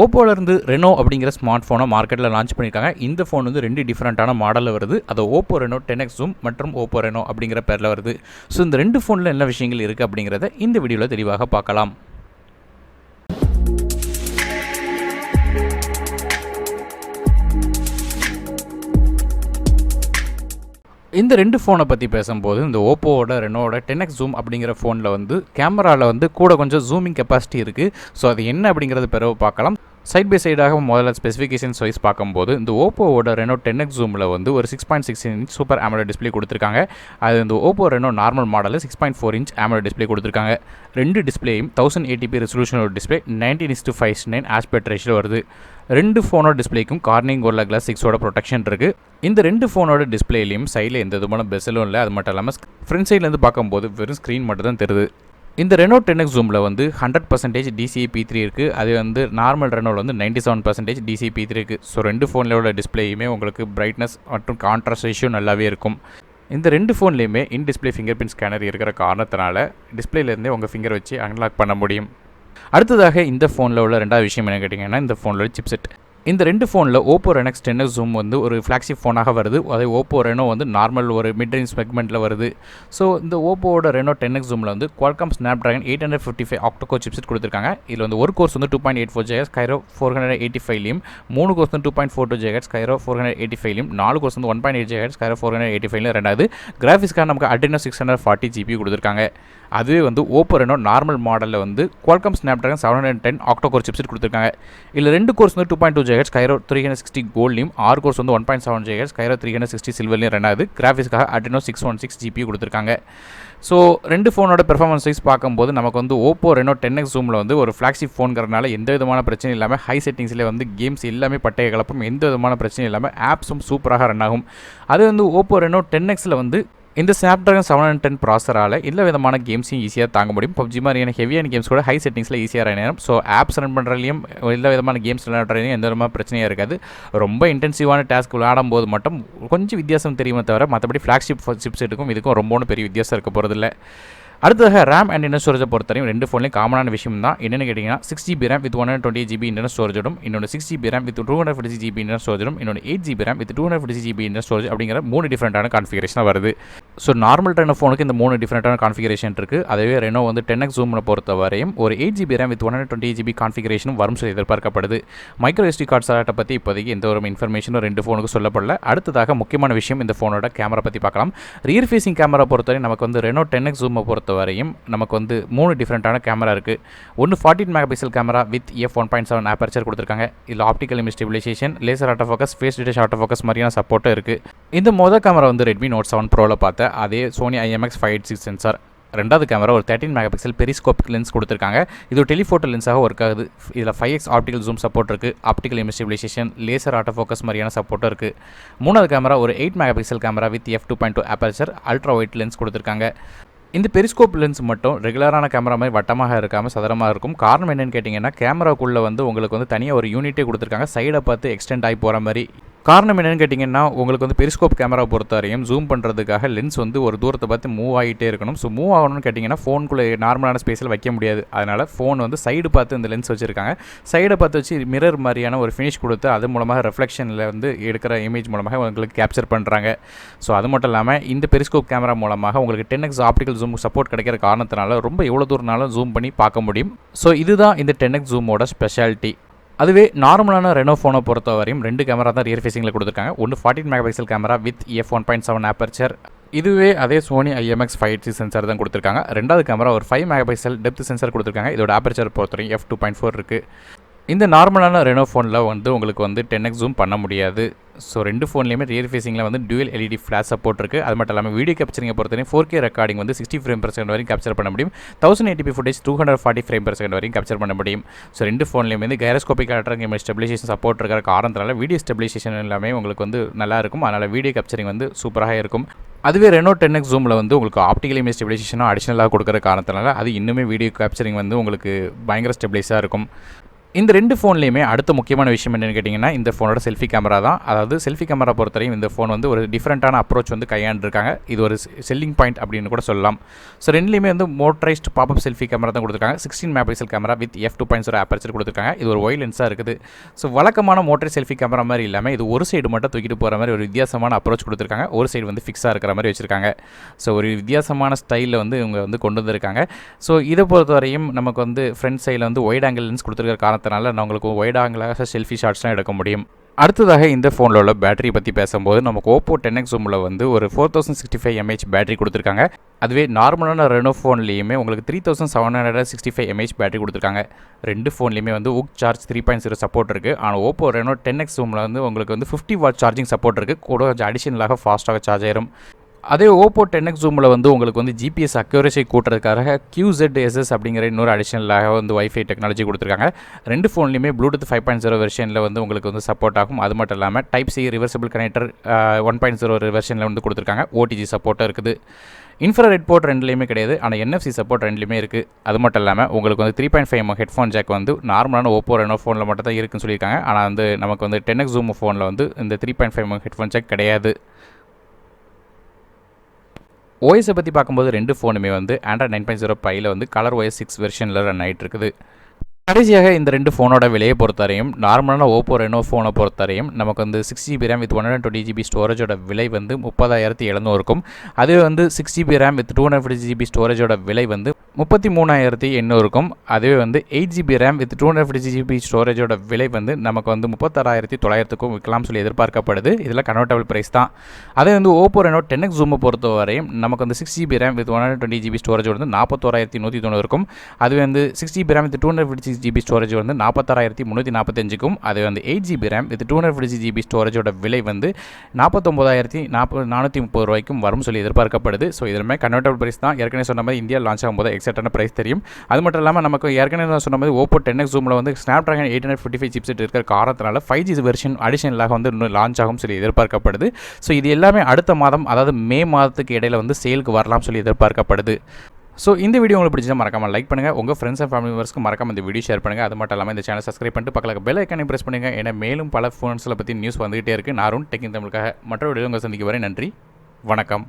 ஓப்போலேருந்து Reno அப்படிங்கிற smart ஃபோனை மார்க்கெட்டில் லான்ச் பண்ணியிருக்காங்க. இந்த ஃபோன் வந்து 2 டிஃப்ரெண்ட்டான மாடலில் வருது. அது ஓப்போ ரெனோ 10X Zoom மற்றும் ஓப்போ ரெனோ அப்படிங்கிற பேரில் வருது. ஸோ இந்த 2 ஃபோனில் என்ன விஷயங்கள் இருக்குது அப்படிங்கிறத இந்த வீடியோவில் தெளிவாக பார்க்கலாம். இந்த 2 ஃபோனை பற்றி பேசும்போது இந்த ஓப்போவோட ரெனோவோட 10X Zoom அப்படிங்கிற ஃபோனில் வந்து கேமராவில் வந்து கூட கொஞ்சம் ஜூமிங் கெப்பாசிட்டி இருக்குது. ஸோ அது என்ன அப்படிங்கிறது பிறகு பார்க்கலாம். சைட் பை சைடாக முதல்ல ஸ்பெசிஃபிகேஷன்ஸ் வைஸ் பார்க்கும்போது இந்த ஓப்போவோட ரெனோ 10X Zoomல வந்து ஒரு 6.6 இன்ச் சூப்பர் AMOLED டிஸ்பிளே கொடுத்துருக்காங்க. அது இந்த ஓப்போ ரெனோ நார்மல் மாடலில் 6.4 இன்ச் AMOLED டிஸ்பிளே கொடுத்துருக்காங்க. 2 டிஸ்பிளேயும் 1080p ரெசல்யூஷனோட டிஸ்பிளே 19:5:9 ஆஸ்பெக்ட் ரேஷியோ வருது. 2 ஃபோனோட டிஸ்பிளேக்கும் கார்னிங் கோரில்லா கிளாஸ் 6ஓட ப்ரொடெக்ஷன் இருக்குது. இந்த 2 ஃபோனோட டிஸ்பிளேலையும் சைடில் எந்த விதமான பெசலும் இல்லை. அது மட்டும் இல்லாமல் ஃப்ரண்ட் சைட்லேருந்து பார்க்கும்போது வெறும் ஸ்க்ரீன் மட்டும் தான் தெரியுது. இந்த ரெனோ 10X Zoomல வந்து 100% DCI-P3 இருக்குது. அது வந்து நார்மல் ரெனோவில் வந்து 97% DCI-P3 இருக்குது. ஸோ 2 ஃபோன்லோட டிஸ்பிளேயுமே உங்களுக்கு பிரைட்னஸ் மற்றும் கான்ட்ராஸ்ட் ரேஷியோ நல்லாவே இருக்கும். இந்த 2 ஃபோன்லேயுமே in display fingerprint scanner இருக்கிற காரணத்தினால டிஸ்பிளேலேருந்தே உங்கள் ஃபிங்கர் வச்சு அன்லாக் பண்ண முடியும். அடுத்ததாக இந்த ஃபோனில் உள்ள ரெண்டாவது விஷயம் என்ன கேட்டிங்கன்னா இந்த ஃபோனில் சிப்செட். இந்த 2 ஃபோனில் ஓப்போ ரெனக்ஸ் 10X Zoom வந்து ஒரு ஃப்ளாக்ஷிப் ஃபோனாக வருது. அதே ஓப்போ ரெனோ வந்து நார்மல் ஒரு மிட் ரேஞ்ச் செக்மெண்ட்டில் வருது. ஸோ இந்த ஓப்போவோட ரெனோ 10X Zoomல வந்து Qualcomm Snapdragon 855 octa-core சிப்செட் கொடுத்துருக்காங்க. இதில் வந்து ஒரு கோர்ஸ் வந்து 2.84 GHz Kryo 485லையும் 3 கோர்ஸ் வந்து 2.42 GHz Kryo 485லையும் 4 கோர்ஸ் வந்து 1.8 GHz Kryo 485லையும் ரெண்டாவது கிராஃபிக்ஸ்க்காக நமக்கு Adreno 640 GPU கொடுத்துருக்காங்க. அதுவே வந்து ஓப்போ ரெனோ நார்மல் மாடலில் வந்து Qualcomm Snapdragon 710 octa-core சிப்செட் கொடுத்துருக்காங்க. இதில் 2 கோர்ஸ் வந்து 2.2 GHz Kryo 360 கோல்ட்லையும் 6 கோர்ஸ் வந்து 1.7 GHz Kryo 360 சில்வர்லையும் ரெண்டாவது கிராஃபிக்ஸ்க்காக Adreno 616 GPU கொடுத்துருக்காங்க. ஸோ 2 ஃபோனோட பெர்ஃபார்மன்ஸ் வைஸ் பார்க்கும்போது நமக்கு வந்து ஓப்போ ரெனோ 10X Zoomல வந்து ஒரு ஃப்ளாக்ஷிப் ஃபோன்கிறனால எந்த விதமான பிரச்சனையும் இல்லாமல் ஹை செட்டிங்ஸ்லேயே வந்து கேம்ஸ் எல்லாமே பட்டைய கலப்பும் எந்த விதமான பிரச்சனையும் இல்லாமல் ஆப்ஸும் சூப்பராக ரன் ஆகும். அது வந்து ஓப்போ ரெனோ 10Xல வந்து இந்த Snapdragon 710 ப்ராசரால் எல்லா விதமான கேம்ஸையும் ஈஸியாக தாங்க முடியும். PUBG மாதிரியான ஹெவியான கேம்ஸ் கூட ஹை செட்டிங்ஸில் ஈஸியாக ரன் ஆகும். ஸோ ஆப்ஸ் ரன் பண்ணுறதுலையும் எல்லா விதமான கேம்ஸ் விளையாடுறதுலையும் எந்த விதமான பிரச்சனையாக இருக்காது. ரொம்ப இன்டென்சிவான டாஸ்க் விளையாடும் போது மட்டும் கொஞ்சம் வித்தியாசம் தெரியுமே தவிர மற்றபடி ஃப்ளாக்ஷிப் சிப்செட்டுக்கும் இதுக்கும் ரொம்ப பெரிய வித்தியாசம் இருக்க போகிறதில்ல. அடுத்ததாக ரேம் அண்ட் இன்டர்னல் ஸ்டோரேஜை பொறுத்தவரையும் 2 ஃபோன்லையும் காமனான விஷயம் தான். என்னென்னு கேட்டிங்கன்னா 6GB RAM with 128GB internal ஸ்டோரேஜோடும் இன்னொன்று 6GB RAM with 256GB internal ஸ்டோரேஜோடும் இன்னொன்று 8GB RAM with 256GB internal storage அப்படிங்கிற 3 டிஃப்ரெண்ட்டான கான்ஃபிகரேஷனாக வருது. ஸோ நார்மல் ரெனோ ஃபோனுக்கு இந்த 3 டிஃப்ரெண்ட்டான கான்ஃபிகரேஷன் இருக்குது. அதுவே ரெனோ வந்து 10X Zoomல பொறுத்த வரையும் ஒரு 8GB RAM வித் 128GB கான்ஃபிகரேஷனும் வரும் சொல்லி எதிர்பார்க்கப்படுது. மைக்ரோ SD கார்டு ஸ்லாட்டை பற்றி இப்போதைக்கு எந்த ஒரு இன்ஃபர்மேஷனும் 2 ஃபோனுக்கு சொல்லப்படல. அடுத்ததாக முக்கியமான விஷயம் இந்த ஃபோனோட கேமரா பற்றி பார்க்கலாம். ரியர் ஃபேசிங் கேமரா பொறுத்தவரை நமக்கு வந்து ரெனோ 10X Zoomமை பொறுத்த வரையும் நமக்கு வந்து 3 டிஃப்ரெண்ட்டான கேமரா இருக்குது. ஒன்று 14 megapixel camera with f1.7 aperture கொடுத்துருக்காங்க. இதில் optical image stabilisation, laser auto focus, face detection auto focus மாதிரியான சப்போர்ட்டும் இருக்குது. இந்த மொதல் கேமரா வந்து ரெட்மி நோட் 7 ப்ரோவில் பார்த்த அதே சோனி IMX586 சென்சார். ரெண்டாவது கேமரா ஒரு 13 மெகாபிக்சல் பெரிஸ்கோபிக் லென்ஸ் கொடுத்துருக்காங்க. இது ஒரு டெலிஃபோட்டோ லென்ஸாக ஒர்க் ஆகுது. இதில் 5x ஆப்டிக்கல் ஜூம் சப்போர்ட் இருக்குது. Optical image stabilisation, laser auto focus மாதிரியான சப்போர்ட்டும் இருக்குது. மூணாவது கேமரா ஒரு 8 megapixel camera with f2.2 aperture ultra wide lens கொடுத்துருக்காங்க. இந்த பெரிஸ்கோப் லென்ஸ் மட்டும் ரெகுலரான கேமரா மாதிரி வட்டமாக இருக்காமல் சதுரமாக இருக்கும். காரணம் என்னென்னு கேட்டிங்கன்னா கேமராக்குள்ளே வந்து உங்களுக்கு வந்து தனியாக ஒரு யூனிட்டே கொடுத்துருக்காங்க. சைடை பார்த்து எக்ஸ்டெண்ட் ஆகி போகிற மாதிரி. காரணம் என்னென்னு கேட்டிங்கன்னா உங்களுக்கு வந்து பெரிஸ்கோப் கேமரா பொறுத்தவரையும் ஜூம் பண்ணுறதுக்காக லென்ஸ் வந்து ஒரு தூரத்தை பார்த்து மூவ் ஆகிட்டே இருக்கணும். ஸோ மூவ் ஆகணும்னு கேட்டிங்கன்னா ஃபோனுக்குள்ளே நார்மலான ஸ்பேஸில் வைக்க முடியாது. அதனால் ஃபோன் வந்து சைடு பார்த்து இந்த லென்ஸ் வச்சுருக்காங்க. சைடை பார்த்து வச்சு மிரர் மாதிரியான ஒரு ஃபினிஷ் கொடுத்து அது மூலமாக ரெஃப்ளெக்ஷனில் வந்து எடுக்கிற இமேஜ் மூலமாக உங்களுக்கு கேப்சர் பண்ணுறாங்க. ஸோ அது மட்டும் இல்லாமல் இந்த பெரிஸ்கோப் கேமரா மூலமாக உங்களுக்கு 10X ஆப்டிக்கல் ஜூம் சப்போர்ட் கிடைக்கிற காரணத்தினால ரொம்ப எவ்வளோ தூரனாலும் ஜூம் பண்ணி பார்க்க முடியும். ஸோ இதுதான் இந்த 10X Zoomோட ஸ்பெஷாலிட்டி. அதுவே நார்மலான ரெனோ ஃபோனை பொறுத்த வரையும் 2 கேமரா தான் ரியர் ஃபேசிங்கில் கொடுத்துருக்காங்க. ஒன்று 14 megapixel camera with f1.7 aperture. இதுவே அதே சோனி IMX586 சென்சார் தான் கொடுத்துருக்காங்க. ரெண்டாவது கேமரா ஒரு 5 மெகாபிக்சல் டெப்த் சென்சார் கொடுத்துருக்காங்க. இதோட ஆப்பர்ச்சர் பொறுத்தவரையும் f2.4 இருக்குது. இந்த நார்மலான ரெனோ ஃபோனில் வந்து உங்களுக்கு வந்து 10X Zoom பண்ண முடியாது. ஸோ 2 ஃபோன்லேயுமே ரியர் ஃபேசிங்கில் வந்து டூயல் LED ஃப்ளாஷ் சப்போர்ட் இருக்குது. அது மட்டும் இல்லாமல் வீடியோ கேப்சரிங்கை பொறுத்தவரைக்கும் 4K ரெக்கார்டிங் வந்து 60 ஃப்ரேம்/செகண்ட் வரைக்கும் கேப்சர் பண்ண முடியும். 1080p ஃபுட்டேஜ் 240 ஃப்ரேம்/செகண்ட் வரைக்கும் கேப்சர் பண்ண முடியும். ஸோ 2 ஃபோன்லேயுமே வந்து gyroscopic ultra image stabilisation support இருக்கிற காரணத்தினால வீடியோ ஸ்டெபிலைசேஷன் எல்லாமே உங்களுக்கு வந்து நல்லா இருக்கும். அதனால் வீடியோ கேப்சரிங் வந்து சூப்பராக இருக்கும். அதுவே ரெனோ 10X Zoomல வந்து உங்களுக்கு ஆப்டிக்கல் இமேஜ் ஸ்டெபிலைசேஷனும் அடிஷனலாக கொடுக்குற காரணத்தினால அது இன்னுமே வீடியோ கேப்சரிங் வந்து உங்களுக்கு பயங்கர ஸ்டெபிலைஸாக இருக்கும். இந்த 2 ஃபோன்லேயுமே அடுத்த முக்கியமான விஷயம் என்னென்னு கேட்டிங்கன்னா, இந்த ஃபோனோட செல்ஃபி கேமரா தான். அதாவது செல்ஃபி கேமரா பொறுத்தவரையும் இந்த ஃபோன் வந்து ஒரு டிஃப்ரெண்ட்டான அப்ரோச் வந்து கையாண்டுருக்காங்க. இது ஒரு செல்லிங் பாயிண்ட் அப்படின்னு கூட சொல்லலாம். ஸோ 2லேயுமே வந்து மோட்டரைஸ்டு பாப்அப் செல்ஃபி கேமரா தான் கொடுத்துருக்காங்க. 16 megapixel camera with f2.0 aperture கொடுத்துருக்காங்க. இது ஒரு ஒயிட் லென்ஸாக இருக்குது. ஸோ வழக்கமான மோட்டரை செல்ஃபி கேமரா மாதிரி இல்லாமல் இது ஒரு சைடு மட்டும் தூக்கிட்டு போகிற மாதிரி ஒரு வித்தியாசமான அப்ரோச் கொடுத்துருக்காங்க. ஒரு சைடு வந்து ஃபிக்ஸாக இருக்கிற மாதிரி வச்சுருக்காங்க. ஸோ ஒரு வித்தியாசமான ஸ்டைலில் வந்து இவங்க வந்து கொண்டு வந்திருக்காங்க. ஸோ இதை பொறுத்தவரையும் நமக்கு வந்து ஃப்ரண்ட் சைடில் வந்து ஒயிட் ஆங்கிள் லென்ஸ் கொடுத்துருக்கிற காரணத்தினால நான் உங்களுக்கு ஒயிட் ஆங்கிளாக செல்ஃபி ஷாட்ஸ்லாம் எடுக்க முடியும். அடுத்ததாக இந்த ஃபோனில் உள்ள பேட்டரி பற்றி பேசும்போது நமக்கு ஓப்போ 10X ஜூமில் வந்து ஒரு 4065 mAh பேட்டரி கொடுத்துருக்காங்க. அதுவே நார்மலான ரெனோ ஃபோன்லேயுமே உங்களுக்கு 3765 mAh பேட்டரி கொடுத்துருக்காங்க. 2 ஃபோன்லேயுமே வந்து UC சார்ஜ் 3.0 சப்போர்ட் இருக்குது. ஆனால் ஓப்போ ரெனோ 10X ஜூமில் வந்து உங்களுக்கு வந்து 50 வாட் சார்ஜிங் சப்போர்ட் இருக்குது. கூட கொஞ்சம் அடிஷனலாக ஃபாஸ்ட்டாக சார்ஜ் ஆயிரும். அதே ஓப்போ 10X ஜூமில் வந்து உங்களுக்கு வந்து ஜிபிஎஸ் அக்யூரசி கூட்டுறதுக்காக QZSS அப்படிங்கிற இன்னொரு அடிஷனலாக வந்து வைஃபை டெக்னாலஜி கொடுத்துருக்காங்க. 2 ஃபோன்லையுமே ப்ளூடூத் 5.0 வெர்ஷனில் வந்து உங்களுக்கு வந்து சப்போர்ட் ஆகும். அது மட்டும் இல்லாமல் டைப் சி ரிவர்சபிள் கனெக்டர் 1.0 வெர்ஷனில் வந்து கொடுத்துருக்காங்க. OTG சப்போர்ட்டாக இருக்குது. இன்ஃப்ராரெட் போர்ட் 2லேயுமே கிடையாது. ஆனால் NFC சப்போர்ட் 2லேயுமே இருக்குது. அது மட்டும் இல்லாமல் உங்களுக்கு வந்து 3.5mm ஹெட்ஃபோன் ஜாக் வந்து நார்மலான ஓப்போ ரெனோ ஃபோனில் மட்டும் தான் இருக்குன்னு சொல்லியிருக்காங்க. ஆனால் வந்து நமக்கு வந்து 10X ஜூம் ஃபோனில் வந்து இந்த 3.5mm ஹெட்ஃபோன் ஜாக் கிடையாது. ஓஎஸை பற்றி பார்க்கும்போது 2 ஃபோனுமே வந்து Android 9.0 Pieல வந்து ColorOS 6 வெர்ஷனில் ரன் ஆகிட்டு இருக்குது. கடைசியாக இந்த 2 ஃபோனோட விலையை பொறுத்தவரையும் நார்மலான ஓப்போ ரெனோ ஃபோனை பொறுத்தவரையும் நமக்கு வந்து 6GB RAM வித் 120GB ஸ்டோரேஜோட விலை வந்து 30,700 இருக்கும். அதுவே வந்து 6GB RAM வித் 250GB ஸ்டோரேஜோட விலை வந்து 33,800 இருக்கும். அதுவே வந்து 8GB RAM வித் 250GB ஸ்டோரேஜோட விலை வந்து நமக்கு வந்து 36,900க்கும் விற்கலாம்னு சொல்லி எதிர்பார்க்கப்படுது. இதில் கன்வெர்ட்டபிள் ப்ரைஸ் தான். அதே வந்து ஓப்போ ரெனோ 10X ஜூமை பொறுத்தவரையும் நமக்கு வந்து 6GB RAM வித் 120GB ஸ்டோரேஜோட வந்து 41,190 இருக்கும். அதுவே வந்து 6GB RAM with 256GB storage வந்து 46,345க்கும். அது வந்து 8GB RAM வித் 256GB ஸ்டோரேஜோட விலை வந்து 49,430 ரூபாய்க்கும் வரும் சொல்லி எதிர்பார்க்கப்படுது. ஸோ இதுமே கன்வெர்ட்டபிள் ப்ரைஸ் தான். ஏற்கனவே சொன்ன மாதிரி இந்தியா லான்ச் ஆகும்போது எக்ஸாக்டான ப்ரைஸ் தெரியும். அது மட்டும் இல்லாமல் நமக்கு ஏற்கனவே சொன்ன மாதிரி ஓப்போ 10X ஜூமில் வந்து ஸ்னாப்ட்ராகன் 855 சிப்செட் இருக்கிற காரணத்தினால 5G வெர்ஷன் அடிஷனலாக வந்து இன்னும் லான்ச் ஆகும் சொல்லி எதிர்பார்க்கப்படுது. ஸோ இது எல்லாமே அடுத்த மாதம், அதாவது மே மாதத்துக்கு இடையில வந்து சேலுக்கு வரலாம் சொல்லி எதிர்பார்க்கப்படுது. ஸோ இந்த வீடியோ உங்களுக்கு பிடிச்சா மறக்காமல் லைக் பண்ணுங்கள். உங்கள் ஃப்ரெண்ட்ஸ் அண்ட் ஃபேமிலி மெம்பர்ஸ்க்கு மறக்காம இந்த வீடியோ ஷேர் பண்ணுங்கள். அது மட்டும் இல்லாமல் இந்த சேனல் சப்ஸ்கிரைப் பண்ணிட்டு பக்கத்தில் பெல் ஐக்கானை ப்ரெஸ் பண்ணுங்கள். ஏன்னா மேலும் பல ஃபோன்ஸில் பற்றி நியூஸ் வந்துகிட்டே இருக்குது. நான் டெக் இன் தமிழுக்காக மற்ற வீடியோ உங்கள் சந்திக்க வரேன். நன்றி, வணக்கம்.